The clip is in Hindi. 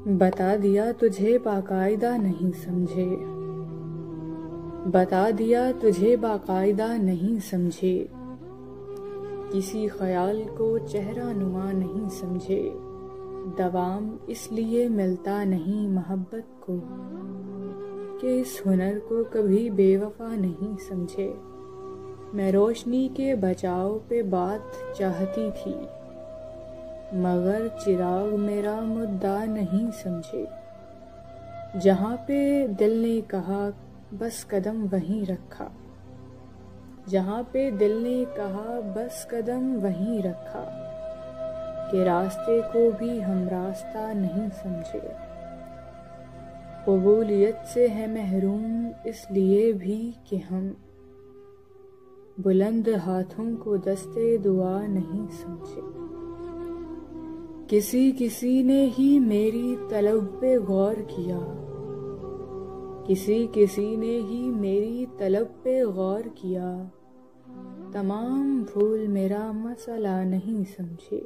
बता दिया तुझे बाकायदा नहीं समझे, बता दिया तुझे बाकायदा नहीं समझे, किसी ख्याल को चेहरा नुमा नहीं समझे। दवाम इसलिए मिलता नहीं मोहब्बत को कि इस हुनर को कभी बेवफा नहीं समझे। मैं रोशनी के बचाव पे बात चाहती थी, मगर चिराग मेरा मुद्दा नहीं समझे। जहाँ पे दिल ने कहा बस कदम वहीं रखा, जहाँ पे दिल ने कहा बस कदम वहीं रखा, कि रास्ते को भी हम रास्ता नहीं समझे। कबूलियत से है महरूम इसलिए भी कि हम बुलंद हाथों को दस्ते दुआ नहीं समझे। किसी किसी ने ही मेरी तलब पे गौर किया, किसी किसी ने ही मेरी तलब पे गौर किया, तमाम भूल मेरा मसला नहीं समझे।